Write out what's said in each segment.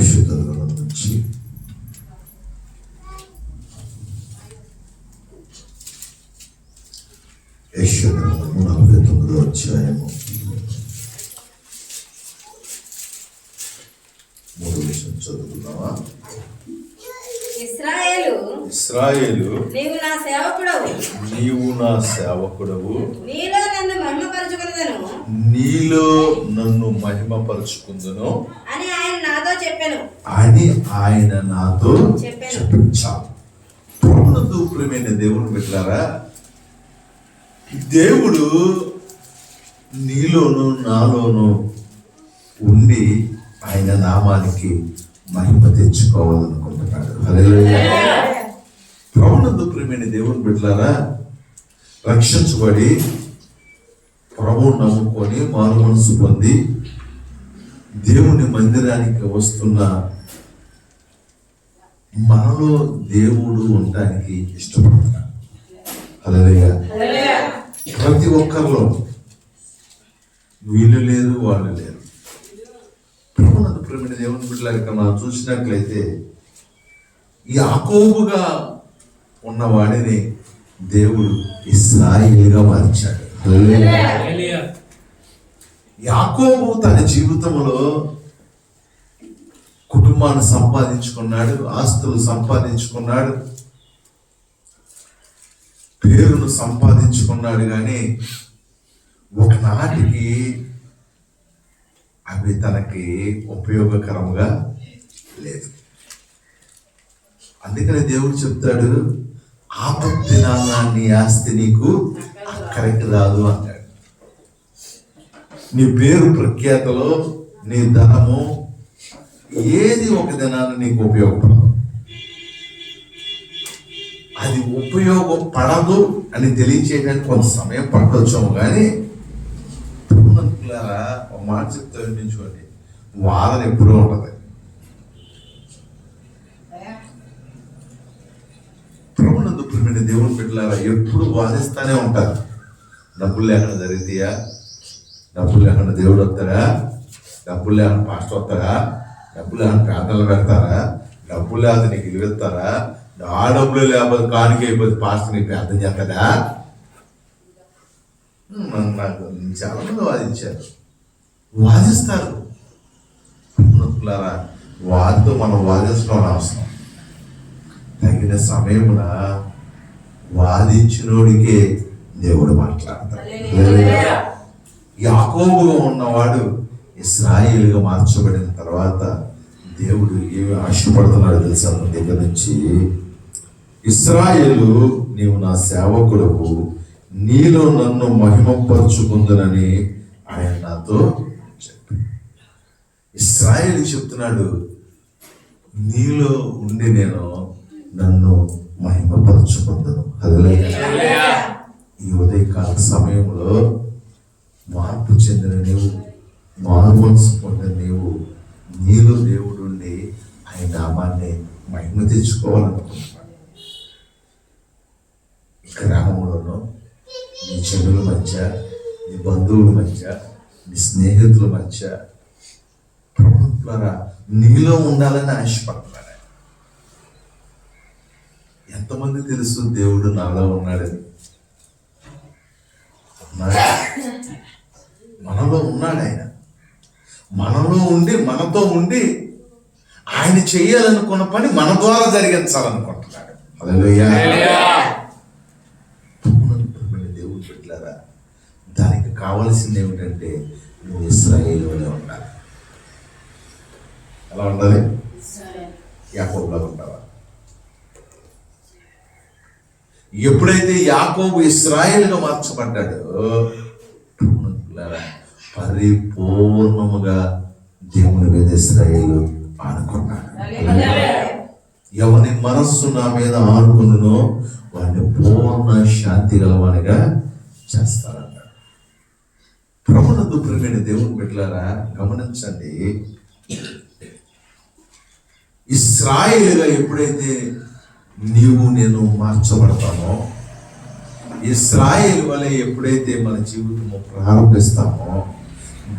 పరిశుద్ధ గ్రంథం నుంచి యెషయా గ్రంథము 49వ అధ్యాయము 3వ వచనం చదువుకుందామా? ఇశ్రాయేలు, నీవు నా సేవకుడవు, నీలో నన్ను మహిమపరచుకుందును అని ఆయన నాతో చెప్పెను. ప్రభునందు ప్రియమైన దేవుని బిడ్డలారా, దేవుడు నీలోను నాలోను ఉండి ఆయన నామానికి మహిమ తెచ్చుకోవాలనుకుంటున్నాడు. హల్లెలూయా. ప్రభునందు ప్రియమైన దేవుని బిడ్డలారా, రక్షించబడి ప్రభువు నమ్ముకొని మారు మనసు పొంది దేవుని మందిరానికి వస్తున్న మనలో దేవుడు ఉండడానికి ఇష్టపడుతున్నాడు. హల్లెలూయా. ప్రతి ఒక్కరిలో వీళ్ళు లేరు, వాళ్ళు లేరు. ప్రభునందు ప్రియమైన దేవుని బిడ్డలారా, మనం చూసినట్లయితే యాకోబుగా ఉన్నవాడిని దేవుడు ఇశ్రాయేలుగా మార్చాడు. యాకోబు తన జీవితంలో కుటుంబాన్ని సంపాదించుకున్నాడు, ఆస్తులు సంపాదించుకున్నాడు, పేరును సంపాదించుకున్నాడు, కానీ ఒకనాటికి అవి తనకి ఉపయోగకరంగా లేదు. అందుకని దేవుడు చెప్తాడు, ఆపత్తినాన నీ ఆస్తి నీకు అక్కడికి రాదు అన్నాడు. నీ పేరు ప్రఖ్యాతలో నీ ధనము ఏది ఒక దినాన్ని నీకు ఉపయోగపడదు. అది ఉపయోగపడదు అని తెలియచేయడానికి కొంత సమయం పట్టొచ్చాము, కానీ ఒక మాట చెప్తా వినిపించుకోండి, వాదన ఎప్పుడూ ఉంటుంది. ప్రభునందు ప్రియమైన దేవుని బిడ్డలారా, ఎప్పుడు వాదిస్తానే ఉంటారు. డబ్బులు లేకుండా జరిగితేయా, డబ్బులు లేకుండా దేవుడు వస్తాడా, డబ్బులు లేకుండా పాస్టర్ వస్తాడా, డబ్బులు లేకుండా ప్రార్థనలు పెడతారా, డబ్బులు లేకపోతే నీకు ఇలువెత్తారా, ఆ డబ్బులు లేకపోతే కానుక అయిపోతే పాస్టర్ నీకు ప్రార్థన చేస్తాడా? నాకు చాలా మంది వాదిస్తారు. వారితో మనం వాదించడం అవసరం. తగిన సమయమున వాదించినోడికే దేవుడు మాట్లాడతాడు. యాకోబుగా ఉన్నవాడు ఇశ్రాయేలుగా మార్చబడిన తర్వాత దేవుడు ఏమి ఆశపడుతున్నాడు తెలుసా? దగ్గర నుంచి, ఇశ్రాయేలు, నీవు నా సేవకుడవు, నీలో నన్ను మహిమపరుచుకుందునని ఆయన నాతో చెప్పి. ఇశ్రాయేలు చెప్తున్నాడు, నీలో ఉండి నేను నన్ను మహిమపరుచుకుందును. హల్లెలూయా. ఈ ఉదయకాల సమయంలో మార్పు చెందిన నీవు, మారు మనసు పొందిన నీవు, నీలో దేవుడు ఉండి ఆయన నామాన్ని మహిమ తెచ్చుకోవాలనుకుంటున్నాడు. గ్రామంలోనూ, నీ చెడుల మధ్య, నీ బంధువుల మధ్య, నీ స్నేహితుల మధ్య ప్రభు ద్వారా నీలో ఉండాలని ఆశపడుతున్నాడు. ఎంతమంది తెలుసు దేవుడు నాలో ఉన్నాడని? మనలో ఉన్నాడు ఆయన. మనలో ఉండి, మనతో ఉండి ఆయన చేయాలనుకున్న పని మన ద్వారా జరిగించాలనుకుంటున్నాడు. హల్లెలూయా. దేవుడు పెట్టారా, దానికి కావలసింది ఏమిటంటే నువ్వు ఇశ్రాయేలులోనే ఉండాలి. ఎలా ఉండాలి? యాకోబులాగా ఉంటావా? ఎప్పుడైతే యాకోబు ఇశ్రాయేలుగా మార్చబడ్డాడో పరిపూర్ణముగా దేవుని మీద ఇశ్రాయేలు ఆనుకున్నాడు. ఎవరి మనస్సు నా మీద ఆనుకున్నో వాడిని పూర్ణ శాంతి గలవానిగా చేస్తారన్నాడు. ప్రభునందు ప్రియమైన దేవుని బిడ్డలారా, గమనించండి, ఇశ్రాయేలుగా ఎప్పుడైతే నీవు నేను మార్చబడతామో, ఇశ్రాయేలు వలె ఎప్పుడైతే మన జీవితము ప్రారంభిస్తామో,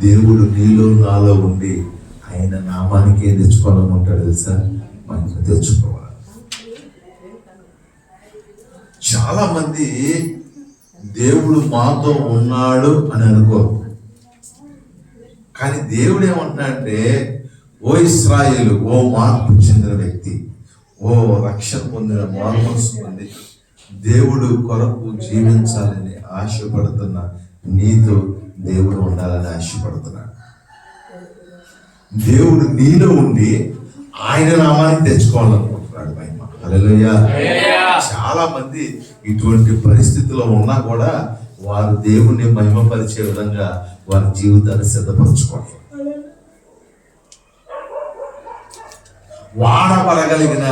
దేవుడు నీలో నాలో ఉండి ఆయన నామానికి ఏం తెచ్చుకోవాలనుకుంటాడు తెలుసా? మహిమ తెచ్చుకోవాలి. చాలా మంది దేవుడు మాతో ఉన్నాడు అని అనుకోరు. కానీ దేవుడు ఏమంటున్నాడంటే, ఓ ఇశ్రాయేలు, ఓ మార్పు చెందిన వ్యక్తి, ఓ రక్షణ పొందిన మానసు పొంది దేవుడు కొరకు జీవించాలని ఆశపడుతున్న నీతో దేవుడు ఉండాలని ఆశపడుతున్నాడు. దేవుడు నీలో ఉండి ఆయన నామాన్ని తెచ్చుకోవాలనుకుంటున్నాడు. మహిమ. హల్లెలూయా. చాలా మంది ఇటువంటి పరిస్థితిలో ఉన్నా కూడా వారు దేవుని మహిమపరిచే విధంగా వారి జీవితాన్ని సిద్ధపరచుకోవాలి. వాడబడగలిగిన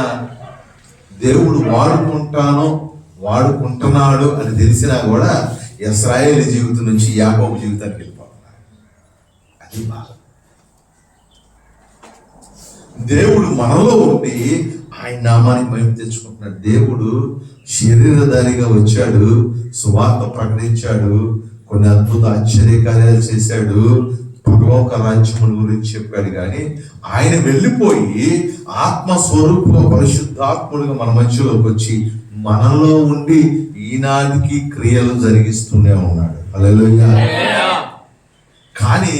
దేవుడు వాడుకుంటున్నాడు అని తెలిసినా కూడా ఇశ్రాయేలు జీవితం నుంచి యాకోబు జీవితానికి వెళ్ళిపోతున్నారు. అది బాధ. దేవుడు మనలో ఉండి ఆయన నామాన్ని మహిమ తెచ్చుకుంటున్నాడు. దేవుడు శరీరధారిగా వచ్చాడు, సువార్త ప్రకటించాడు, కొన్ని అద్భుత ఆశ్చర్యకార్యాలు చేశాడు, పరలోక రాజ్యముల గురించి చెప్పాడు. కానీ ఆయన వెళ్ళిపోయి ఆత్మస్వరూప పరిశుద్ధాత్ముడిగా మన మధ్యలోకి వచ్చి మనలో ఉండి ఈనాటికి క్రియలు జరిగిస్తూనే ఉన్నాడు. హల్లెలూయా. కానీ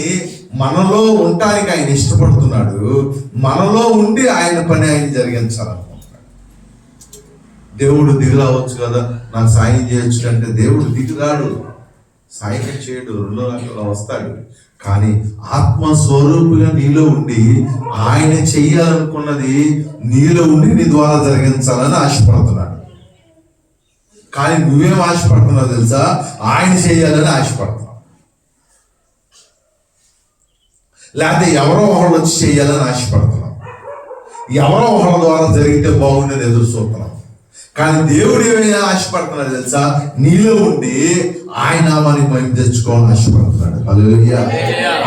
మనలో ఉండటానికి ఆయన ఇష్టపడుతున్నాడు. మనలో ఉండి ఆయన పని ఆయన జరిగించాలనుకుంటున్నాడు. దేవుడు దిగురావచ్చు కదా, నాకు సాయం చేయొచ్చు అంటే దేవుడు దిగురాడు, సాయం చేయడు, రెండో రకంలో వస్తాడు. కానీ ఆత్మస్వరూపుగా నీలో ఉండి ఆయన చెయ్యాలనుకున్నది నీలో ఉండి నీ ద్వారా జరిగించాలని ఆశపడుతున్నాడు. కానీ నువ్వేం ఆశపడుతున్నావు తెలుసా? ఆయన చేయాలని ఆశపడుతున్నావు. లేకపోతే ఎవరో ఒకళ్ళు వచ్చి చేయాలని ఆశపడుతున్నాం, ఎవరో ఒకళ్ళ ద్వారా జరిగితే బాగుండేది ఎదురు చూస్తున్నాం. కానీ దేవుడు ఏమైనా ఆశపడుతున్నాడు తెలుసా? నీలో ఉండి ఆయన నామాన్ని మహిమ తెచ్చుకోవాలని ఆశపడుతున్నాడు. హల్లెలూయా.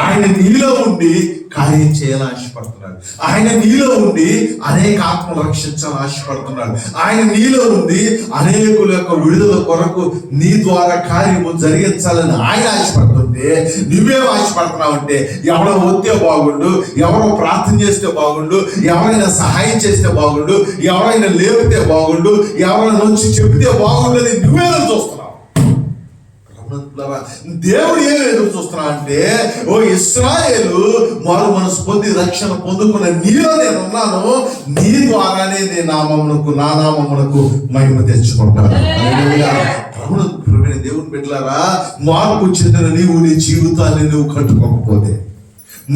ఆయన నీలో ఉండి కార్యం చేయాలని ఆశపడుతున్నాడు. ఆయన నీలో ఉండి అనేక ఆత్మలు రక్షించాలని ఆశపడుతున్నాడు. ఆయన నీలో ఉండి అనేకుల యొక్క విడుదల కొరకు నీ ద్వారా కార్యము జరిగించాలని ఆయన ఆశపడుతుంటే నువ్వేం ఆశపడుతున్నావు అంటే, ఎవరో వస్తే బాగుండు, ఎవరో ప్రార్థన చేస్తే బాగుండు, ఎవరైనా సహాయం చేస్తే బాగుండు, ఎవరైనా లేపితే బాగుండు, ఎవరైనా వచ్చి చెబితే బాగుండని నువ్వేదో చూస్తున్నావు. దేవుడు ఏం ఎదురు చూస్తున్నా అంటే, ఓ ఇశ్రాయేలు, మారు మనసు పొంది రక్షణ పొందుకున్న నీలో నేను ఉన్నాను, నీ ద్వారానే నా నామమునకు మహిమ తెచ్చుకుంటాను. దేవుని బిడ్డలారా, మార్పు చెందిన నీవు నీ జీవితాన్ని నువ్వు కట్టుకోకపోతే,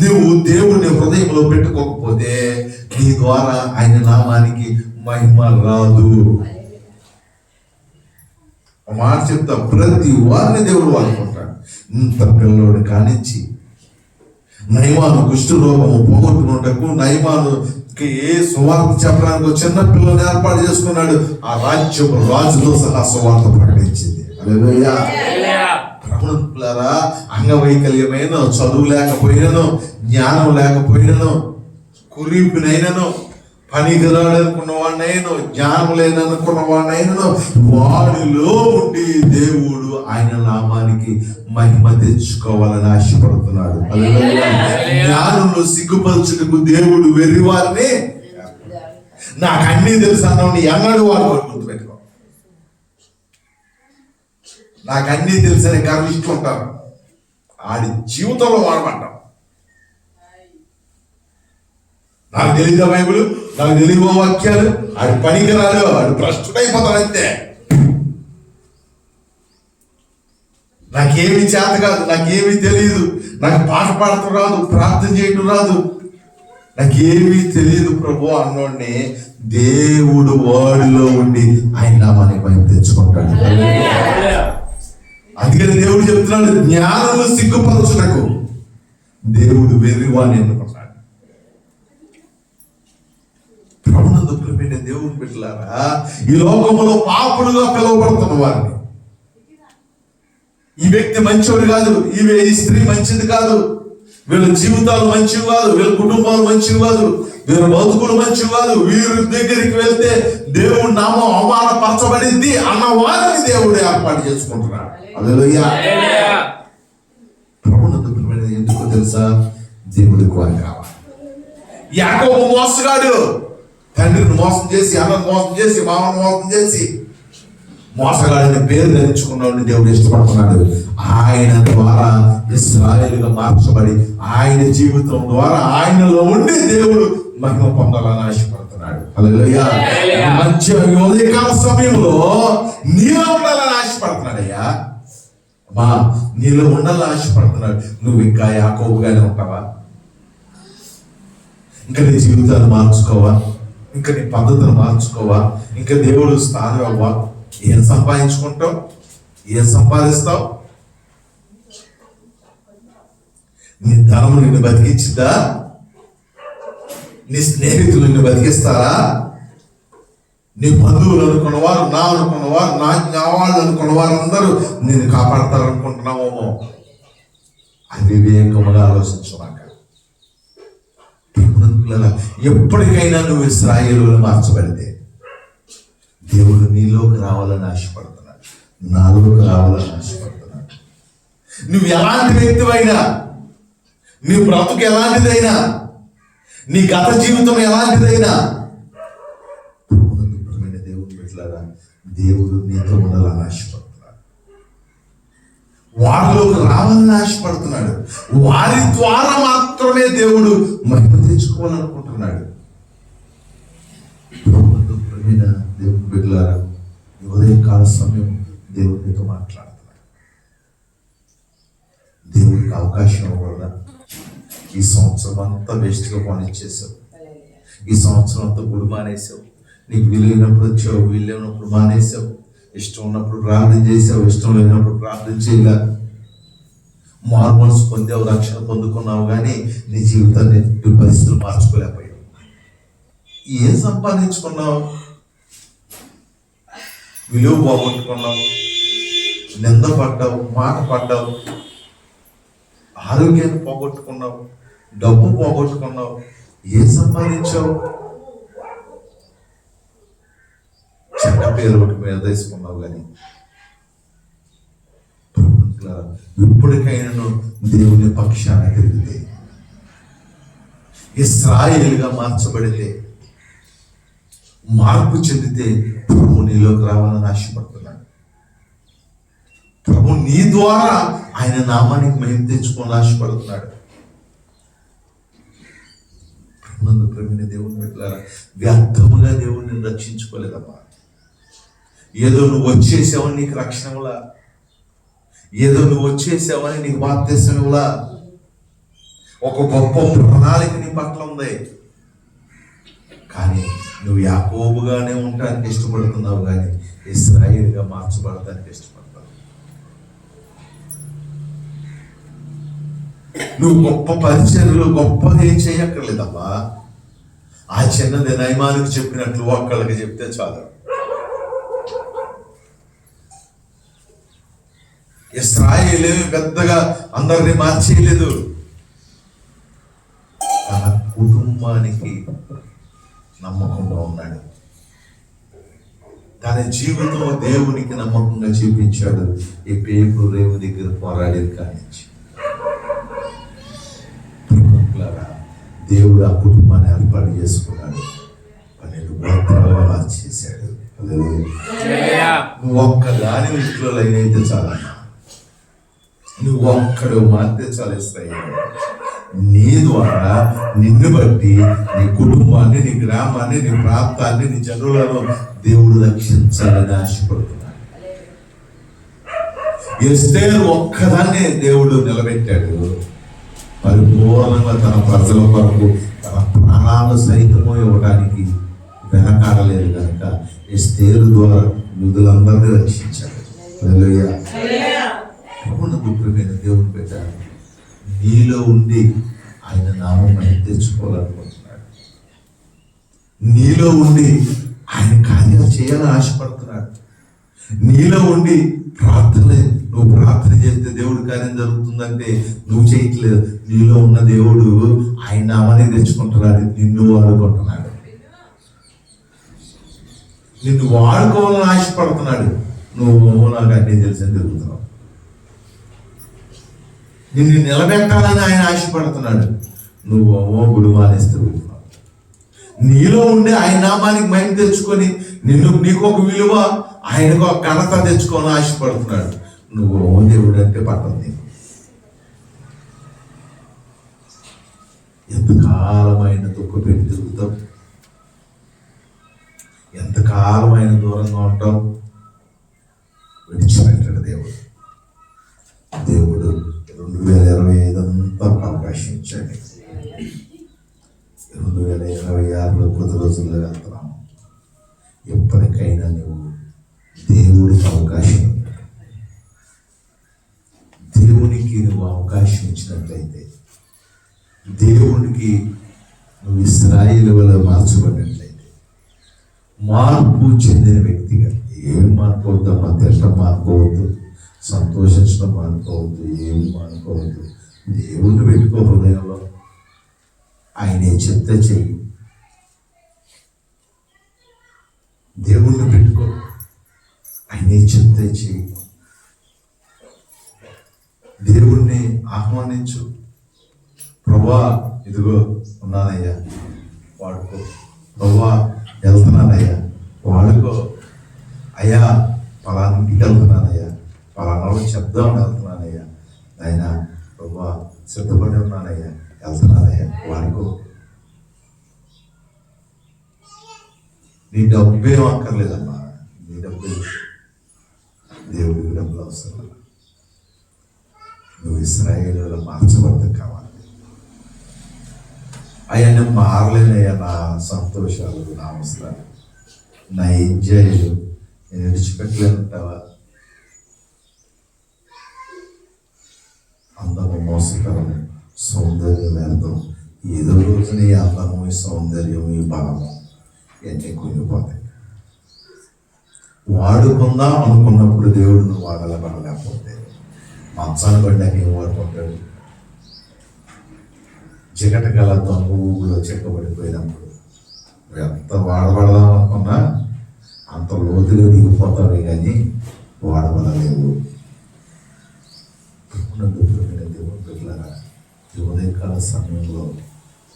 నువ్వు దేవుడిని హృదయంలో పెట్టుకోకపోతే నీ ద్వారా ఆయన నామానికి మహిమ రాదు. మాట చెప్తా, ప్రతి వారిని దేవుడు వాడుకుంటాడు. ఇంత పిల్లోడు కానిచ్చి నయమాను కుష్ఠరోగము పోగొట్టుకున్నటకు నయమానుకి సువార్త చెప్పడానికి చిన్న పిల్లల్ని ఏర్పాటు చేసుకున్నాడు. ఆ రాజ్యం రాజుతో సహా సువార్త ప్రకటించింది. హల్లెలూయా. ప్రభువులారా, అంగవైకల్యమైన, చదువు లేకపోయినను, జ్ఞానం లేకపోయినను, కురీపునైనను, పనికిరాడనుకున్న వాడినైనా, జ్ఞానం లేదనుకున్న వాడినైనా, వాడిలో ఉండి దేవుడు ఆయన నామానికి మహిమ తెచ్చుకోవాలని ఆశపడుతున్నాడు. జ్ఞానంలో సిగ్గుపరచుటకు దేవుడు వెర్రి వారిని, నాకు అన్నీ తెలుసు అన్నవాడిని ఎన్నడూ వాడు గుర్తుపెట్టుకో. నాకు అన్నీ తెలుసని గర్విస్తూ ఉంటారు. ఆడి జీవితంలో వాడమంటాం. నాకు తెలియదు బైబిల్, నాకు తెలియదు వాక్యాలు, ఆడి పనికి రాదు, ఆడు భ్రష్టుడైపోతాడు అంతే. నాకేమి చేత కాదు, నాకేమీ తెలియదు, నాకు పాట పాడటం రాదు, ప్రార్థన చేయటం రాదు, నాకేమీ తెలియదు ప్రభు అన్నోడిని దేవుడు వాడిలో ఉండి ఆయన నామాన్ని మహిమ తెచ్చుకుంటాడు. అందుకని దేవుడు చెప్తున్నాడు, జ్ఞానంలో సిగ్గుపరచుటకు దేవుడు వెర్రివాణి ఎన్నుకున్నాడు. ప్రభునందు ప్రియమైన దేవుని బిడ్డలారా, ఈ లోకములో పాపులుగా పిలువబడుతున్న వారిని, ఈ వ్యక్తి మంచివాడు కాదు, ఈ స్త్రీ మంచిది కాదు, వీళ్ళ జీవితాలు మంచివి కాదు, వీళ్ళ కుటుంబాలు మంచివి కాదు, వీళ్ళ బతుకులు మంచివి కాదు, వీరి దగ్గరికి వెళ్తే దేవుడి నామం అవమానపరచబడింది అన్న వారిని దేవుడు ఏర్పాటు చేసుకుంటున్నాడు. హల్లెలూయా. ప్రభునందు ప్రియమైన ఎందుకో తెలుసా? దేవుడికి వారు కావాలి. యాకోబు మోసగాడు, తండ్రిని మోసం చేసి, అన్నను మోసం చేసి, మామను మోసం చేసి మోసగాడిని పేరు ధరించుకున్నాడు. దేవుడు ఇష్టపడుతున్నాడు. ఆయన ద్వారా ఇశ్రాయేలుగా మార్చబడి ఆయన జీవితం ద్వారా ఆయనలో ఉండి దేవుడు మహిమ పొందాలని ఆశపడుతున్నాడు. హల్లెలూయా. మంచి ఉదయకాల సమయంలో నీలో ఉండాలని ఆశపడుతున్నాడయ్యా. నీలో ఉండాలని ఆశపడుతున్నాడు. నువ్వు ఇంకా యాకోబుగానే ఉంటావా? ఇంకా నీ జీవితాన్ని మార్చుకోవా? ఇంకా నీ పద్ధతులు మార్చుకోవా? ఇంకా దేవుడు స్థానం అవ్వా? ఏం సంపాదించుకుంటావు? ఏం సంపాదిస్తావు? నీ ధనము నిన్ను బతికించిందా? నీ స్నేహితులు నిన్ను బతికిస్తారా? నీ బంధువులు అనుకున్నవారు, నా అనుకున్నవారు, నా వాళ్ళు అనుకున్నవారు అందరూ నిన్ను కాపాడతారనుకుంటున్నావేమో. అవివేకముగా ఆలోచించున్నాక ఎప్పటికైనా నువ్వు ఇశ్రాయేలుగా మార్చబడితే దేవుడు నీలోకి రావాలని ఆశపడుతున్నాడు, నాలోకి రావాలని ఆశపడుతున్నాడు. నువ్వు ఎలాంటి వ్యక్తివైనా, నీ బ్రతుకు ఎలాంటిదైనా, నీ గత జీవితం ఎలాంటిదైనా, దేవుడు పెట్టారా, దేవుడు నీతో ఉండాలని ఆశపడుతున్నాడు, వారిలోకి రావాలని ఆశపడుతున్నాడు. వారి ద్వారా మాత్రమే దేవుడు మహిమ తెచ్చుకోవాలనుకుంటున్నాడు. దేవుడు బిడ్డలారా, ఉదయకాల సమయం దేవుడితో మాట్లాడుతున్నాడు. దేవుడికి అవకాశం ఇవ్వకూడదా? ఈ సంవత్సరం అంతా వేస్ట్గా పనిచేసావు, ఈ సంవత్సరం అంతా గుడి మానేసావు, నీకు వీలైనప్పుడు వచ్చావు, వీలైనప్పుడు మానేసావు, ఇష్టం ఉన్నప్పుడు ప్రార్థన చేసావు, ఇష్టం లేనప్పుడు ప్రార్థన చేయలే. మారు మనసు పొందావు, రక్షణ పొందుకున్నావు, కానీ నీ జీవితాన్ని పరిస్థితులు మార్చుకోలేకపోయావు. ఏం సంపాదించుకున్నావు? విలువ పోగొట్టుకున్నావు, నింద పడ్డావు, మాట పడ్డావు, ఆరోగ్యాన్ని పోగొట్టుకున్నావు, డబ్బు పోగొట్టుకున్నావు. ఏం సంపాదించావు? చెడ్డ పేరు ఒకటి మీద తీసుకున్నావు. కానీ ఇప్పటికైనా దేవుని పక్షాన తిరిగితే, ఇశ్రాయేలుగా మార్చబడితే, మార్పు చెందితే ప్రభు నీలోకి రావాలని ఆశపడుతున్నాడు. ప్రభు నీ ద్వారా ఆయన నామానికి మహిమ తెచ్చుకోవాలని ఆశపడుతున్నాడు. ప్రభువుని దేవుని పెట్టారా, వ్యర్థముగా దేవుడిని రక్షించుకోలేదమ్మా. ఏదో నువ్వు వచ్చేసావని నీకు రక్షణ ఇవ్వలా, ఏదో నువ్వు వచ్చేసావని నీకు బాప్తిసం ఇవ్వలా. ఒక గొప్ప ప్రణాళిక నీ పట్ల ఉంది, కానీ నువ్వు యాకోబుగానే ఉండడానికి ఇష్టపడుతున్నావు, కానీ ఇశ్రాయేలుగా మార్చబడటానికి ఇష్టపడతావు. నువ్వు గొప్ప పరిచర్యలు గొప్పగా ఏం చేయక్కర్లేదమ్మా. ఆ చిన్నది నయమానికి చెప్పినట్లు ఒక్కళ్ళకి చెప్తే చాలు. ఇశ్రాయేలు పెద్దగా అందరినీ మార్చేయలేదు, తన కుటుంబానికి నమ్మకంగా ఉన్నాడు. తన జీవితం దేవునికి నమ్మకంగా చూపించాడు. ఈ పేపు రేవు దగ్గర పోరాడేది కానించి దేవుడు ఆ కుటుంబాన్ని ఏర్పాటు చేసుకున్నాడు, 12 గోత్రాలుగా మార్చేశాడు. నువ్వు ఒక్కదాని ఇంట్లో లైనైతే చాలన్నా, నువ్వు ఒక్కడు మారితే చాలు. ఇశ్రాయేలు నీ ద్వారా, నిన్ను బట్టి నీ కుటుంబాన్ని, నీ గ్రామాన్ని, నీ ప్రాంతాన్ని, నీ జనులను దేవుడు రక్షించాలని ఆశపడుతున్నాడు. ఎస్తేరు ఒక్కదాన్నే దేవుడు నిలబెట్టాడు. పరిపూర్ణంగా తన ప్రజల కొరకు తన ప్రాణాలు సైతము ఇవ్వడానికి వెనకాడలేదు కనుక ఎస్తేరు ద్వారా యూదులందరినీ రక్షించాడు. హల్లెలూయా. ప్రభువుని దేవుడు పెట్టాడు. నీలో ఉండి ఆయన నామం తెచ్చుకోవాలనుకుంటున్నాడు. నీలో ఉండి ఆయన కార్యాలు చేయాలని ఆశపడుతున్నాడు. నీలో ఉండి నువ్వు ప్రార్థన చేస్తే దేవుడి కార్యం జరుగుతుందంటే నువ్వు చేయట్లేదు. నీలో ఉన్న దేవుడు ఆయన నామాన్ని తెచ్చుకుంటున్నాడు, నిన్ను వాడుకుంటున్నాడు, నిన్ను వాడుకోవాలని ఆశపడుతున్నాడు. నువ్వు నాకు అన్నీ తెలిసి తిరుగుతున్నావు. నిన్ను నిలబెట్టాలని ఆయన ఆశపడుతున్నాడు. నువ్వు గుడి మానేసి తిరుగుతున్నావు. నీలో ఉండే ఆయన నామానికి మహిమ తెచ్చుకొని నీకు ఒక విలువ, ఆయనకు ఒక ఘనత తెచ్చుకొని ఆశపడుతున్నాడు. నువ్వు దేవుడు అంటే పట్టం నీకు. ఎంతకాలమైన దుఃఖపెట్టి తిరుగుతావు, ఎంతకాలమైన దూరంగా ఉంటావు. విడిచిపెట్టాడు దేవుడు. దేవుడు 2025 అంతా అవకాశం ఇచ్చాడు. 2026లో కొద్ది రోజుల్లో వెళ్తున్నాము. ఎప్పటికైనా నువ్వు దేవుడికి అవకాశం, దేవునికి నువ్వు అవకాశం ఇచ్చినట్లయితే, దేవునికి నువ్వు ఇశ్రాయేలు వల్ల మార్చబడినట్లయితే, మార్పు చెందిన వ్యక్తిగా, ఏం మానుకోవద్దమ్మా, తిట్టం మానుకోవద్దు, సంతోషించడం మానుకోవద్దు, ఏమి మానుకోవద్దు. దేవుణ్ణి పెట్టుకో హృదయంలో, ఆయనే చెప్తే చెయ్యి. దేవుణ్ణి పెట్టుకో, ఆయనే చెప్తే చెయ్యి. దేవుణ్ణి ఆహ్వానించు. ప్రభువా ఇదిగో ఉన్నానయ్యా, వాడుకో. ప్రభువా వెళ్తున్నానయ్యా, వాడుకో. అయ్యా పలానా ఇంటికి వెళ్తున్నానయ్యా, పలానా చెప్దామని వెళ్తున్నానయ్యా, ఆయన ప్రభువా సిద్ధపడి ఉన్నానయ్యా, వెళ్తున్నానయ్యా, వాడుకో. నీ డబ్బేం అక్కర్లేదమ్మా, నీ డబ్బే, దేవుడికి డబ్బులు అవసరం. నువ్వు ఇశ్రాయేలులో మార్చబడతావు కావాలి. అయ్యా నేను మారలేనయ్యా, నా సంతోషాలు, నా అవసరాలు, నా ఎంజాయ్లు నేను విడిచిపెట్టలేనంటావా? అందము మోసకరం, సౌందర్యం వ్యర్థం. ఏదో రోజున ఈ అందము, ఈ సౌందర్యం, ఈ బలము ఇవన్నీ కుంగిపోతాయి. వాడుకుందాం అనుకున్నప్పుడు దేవుడు నువ్వు వాడలేకపోతే మంచాన్ని పడ్డాక ఏం వాడుకుంటాడు? చికట గల దొంగ ఊళ్ళో చెక్కబడిపోయినప్పుడు ఎంత వాడబడదాం అనుకున్నా అంత లోతుగా దిగిపోతావే కానీ వాడబడలేవు. దేవుని బిడ్డలారా, ఈ ఉదయకాల సమయంలో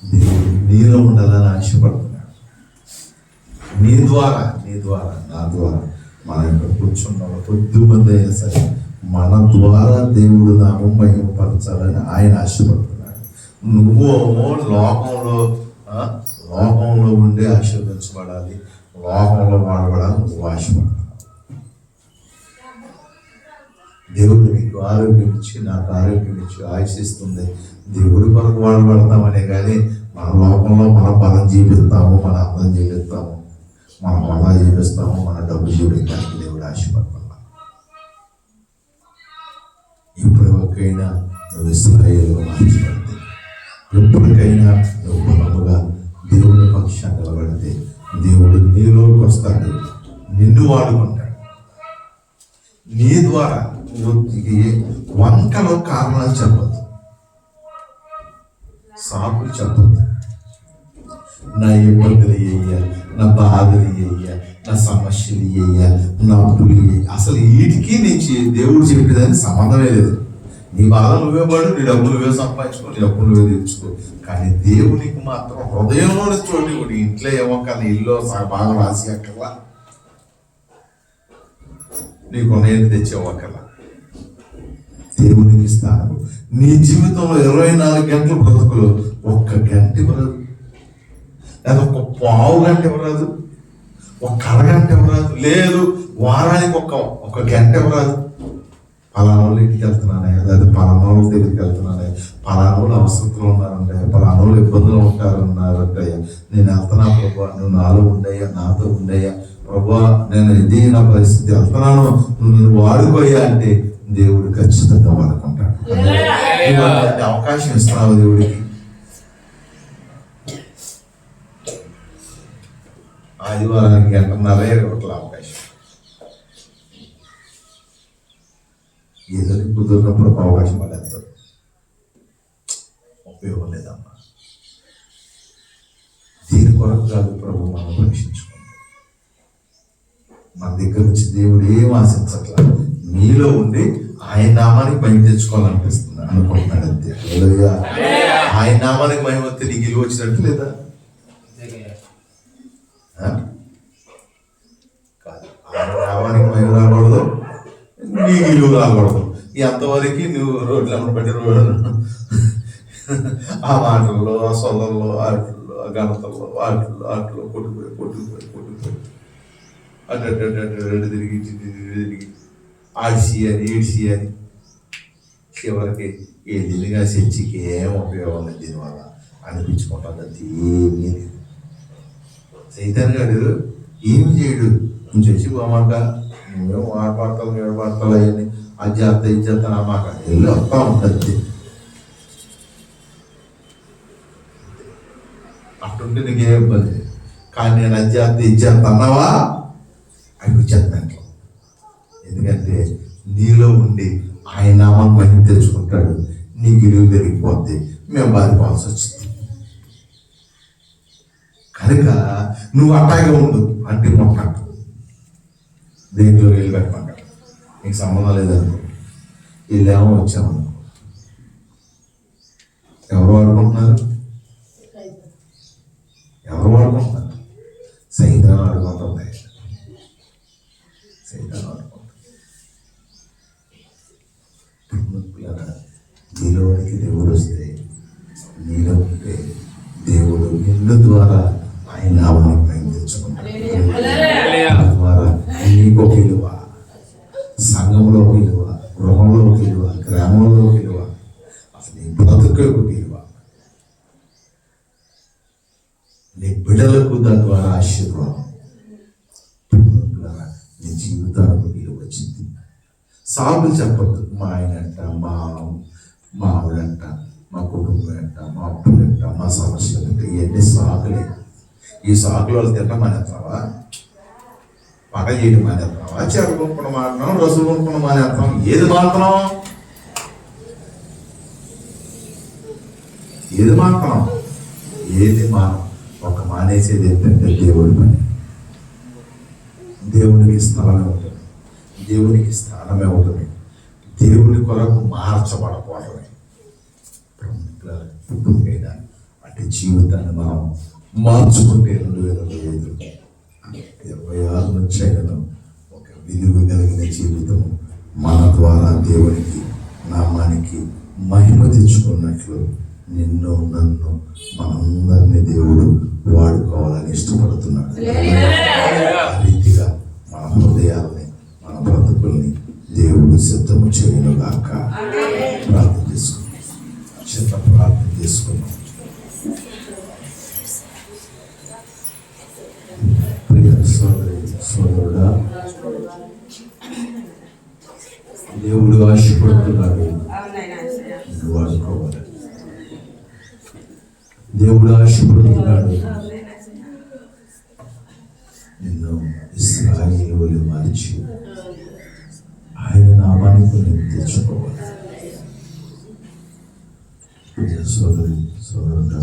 దేవుడు నీలో ఉండాలని ఆశపడుతున్నాడు. నీ ద్వారా, నా ద్వారా, మన ఇక్కడ కూర్చున్న కొద్ది మంది అయినా సరే మన ద్వారా దేవుడు నామం మహిమపరచాలని ఆయన ఆశపడుతున్నాడు. నువ్వు లోకంలో ఉండి ఆశీర్వదించబడాలి, లోకంలో వాడబడాలి, నువ్వు ఆశపడతావు. దేవుడు నీకు ఆరోగ్యం ఇచ్చి, నాకు ఆరోగ్యం ఇచ్చి ఆశిస్తుంది. దేవుడి కొరకు వాడబడతామనే కానీ మన లోకంలో మన బలం జీవిస్తాము, మన అందం జీవిస్తాము, మన హోదా జీవిస్తాము, మన డబ్బు జీవితానికి దేవుడు ఆశపడతాం. ఇప్పటికైనా నువ్వు ఇశ్రాయేలుగా మార్చబడితే, ఎప్పటికైనా నువ్వు బలముగా దేవుని పక్షాన్ని నిలబడితే దేవుడు నీలోకి వస్తాడు, నిన్ను వాడుకుంటాడు. నీ ద్వారా వంకలో కారణాలు చెప్పద్దు, సాకులు చెప్పద్దు. నా ఇబ్బందులు అయ్యా, నా బాధలు అయ్యా, నా సమస్యలు అయ్యా, నా అప్పులు అసలు వీటికి నుంచి దేవుడు చెప్పేదానికి సంబంధమే లేదు. నీ బాధ నువ్వే పడు, నీ డబ్బు నువ్వే సంపాదించుకో, నీ డబ్బు నువ్వే తెచ్చుకో. కానీ దేవునికి మాత్రం హృదయంలోని చోటు నీ ఇంట్లో ఏమక్కర్లా, ఇల్లు బాగా రాసి అక్కర్లా, నీకు ఉన్నది తెచ్చేవక్కర్లా. దేవునికి స్థానం నీ జీవితంలో 24 గంటల బ్రతుకులు ఒక్క గంట ఇవ్వరాదు, లేదా ఒక పావు గంట ఇవ్వరాదు, ఒక అరగంట ఇవ్వరాదు, లేదు వారానికి ఒక గంట ఇవ్వరాదు. పలానోళ్ళు ఇంటికి వెళ్తున్నానే, లేదా పలానోళ్ళ దగ్గరికి వెళ్తున్నానే, పలానోళ్ళు అవసరంలో ఉన్నారంటే, పలానోళ్ళు ఇబ్బందులు ఉంటారన్నారంటే, నేను వెళ్తున్నా ప్రభా, నువ్వు నాలో ఉండయ్యా, నాతో ఉండయ్యా ప్రభా, నేను ఇది నా పరిస్థితి, వెళ్తున్నాను, నువ్వు వాడుకోయ్యా అంటే దేవుడు ఖచ్చితంగా వాడుకుంటాడు. అవకాశం ఇస్తున్నావు దేవుడికి. ఆదివారానికి 1:30 అవకాశం, ఏదో కుదిరినప్పుడు ఒక అవకాశం పడేస్తారు. ఉపయోగం లేదమ్మా. దీని కొరకు కాదు ప్రభు మనం పరీక్షించుకోండి. మన దగ్గర నుంచి దేవుడు ఏం ఆశించట్లా, నీలో ఉండి ఆయన నామానికి మహిమ తెచ్చుకోవాలనిపిస్తుంది అనుకుంటున్నాడు అంతే. ఆయన నామానికి మహిమ వస్తే నీకు ఇల్లు వచ్చినట్టు లేదా? ఏం రాకూడదు, నీకు ఇల్లు రాకూడదు. ఎంతవరకు నువ్వు రోడ్లు అమ్మడి పెట్టి ఆ మాటల్లో, ఆ సొల్లల్లో, ఆటల్లో, ఆ గణతల్లో, ఆటల్లో కొట్టుకుపోయి అటు తిరిగి తిరిగి ఆడిసి అని ఈడ్చి అని చివరికి వెళ్ళిందిగా చర్చికి ఏం ఉపయోగం లేదు దీనివల్ల అనిపించుకుంటుంది. అది ఏమీ లేదు. సైతాన్ గారు ఏం చేయడు, నువ్వు చర్చి పోమాక నువ్వేమో ఆడపడతావు ఏడపడతావు అవన్నీ అజ్జాత ఇజ్జత అమ్మాక వెళ్ళి వస్తూ ఉంటుంది. అట్టుంటే నీకేం ఇబ్బంది లేదు. కానీ నేను అజ్జాత ఇజ్జత అన్నావా అవి వచ్చేస్తాను. ఎందుకంటే నీలో ఉండి ఆయన నామాన్ని మహిమ తెలుసుకుంటాడు, నీ గిలువ పెరిగిపోద్ది, మేము బాధిపోవాల్సి వచ్చింది. కనుక నువ్వు అట్టాగే ఉండు అంటే మొట్టంట దేంట్లో వెళ్ళి పెట్టమంట, నీకు సంబంధం లేదనుకో, వీళ్ళేమో వచ్చామనుకో. ఎవరు వాడుకుంటున్నారు? ఎవరు వాడుకుంటున్నారు? సైతాన్ వాడుకుంటుంది. సైతాన్ వాడుకుంటుంది. నీలోనికి దేవుడు వస్తే, నీలో ఉంటే దేవుడు నిన్ను ద్వారా ఆయన నామాన్ని తెచ్చుకుంటాడు. ద్వారా నీకు ఒక విలువ, సంఘంలో ఒక విలువ, గృహంలో ఒక విలువ, గ్రామంలో ఒక విలువ, అసలు నీ బ్రతుకు ఒక విలువ, నీ బిడ్డలకు దాని ద్వారా ఆశీర్వాదం, నీ జీవితానికి విలువ వచ్చింది. సాగులు చెప్పద్దు, మా ఆయన అంట, మా ఆవిడంట, మా కుటుంబం అంట, మా అప్పులంట, మా సమస్యలు అంటే ఇవన్నీ సాకులే. ఈ సాకుల వాళ్ళు తింట మానేస్తావా, పగ చేయడం మానేస్తావా, చెర కొనుక్కున్న మాట్లాడడం, రసులు కొనుక్కున్న మానేస్తాం, ఏది మాత్రం ఏది మానం. ఒక మానేసేది ఏంటంటే దేవుడి పని. దేవునికి స్థలమే ఉంటుంది, దేవునికి స్థానమే ఉంటుంది, దేవుని కొరకు మార్చబడకూడదు. పుట్టుకైనా అంటే జీవితాన్ని మనం మార్చుకుంటే 2025 26 నుంచి అయినా ఒక విలువ కలిగిన జీవితం మన ద్వారా దేవునికి నామానికి మహిమ తెచ్చుకున్నట్లు నిన్ను నన్ను మనందరినీ దేవుడు వాడుకోవాలని ఇష్టపడుతున్నాడు. ఆ రీతిగా మన హృదయాల్ని, మన బ్రతుకుల్ని దేవుడు సిద్ధము చేయనుగాక. ప్రార్థన చేసుకున్నాం, చిన్న ప్రార్థన చేసుకున్నాం. ప్రియ సోదరి సోదరుడా, దేవుడు ఆశపడుతున్నాడు నిన్ను వాడుకోవాలి. దేవుడు ఆశపడుతున్నాడు నిన్ను ఇశ్రాయేలుగా మార్చి ఆయన నామానికి నేను తెచ్చుకోవాలి. సోదరి సోదరుడా,